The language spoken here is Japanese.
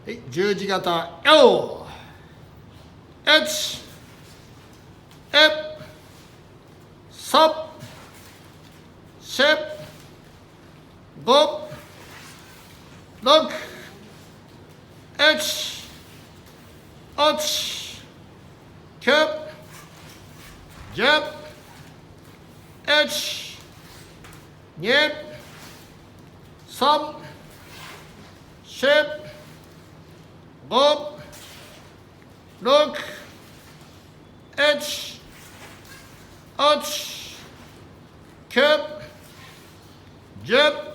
はい、十字型よー1えサシェ5 6 1 8 9 10 1 2 3 4 5 6 1 8 9 10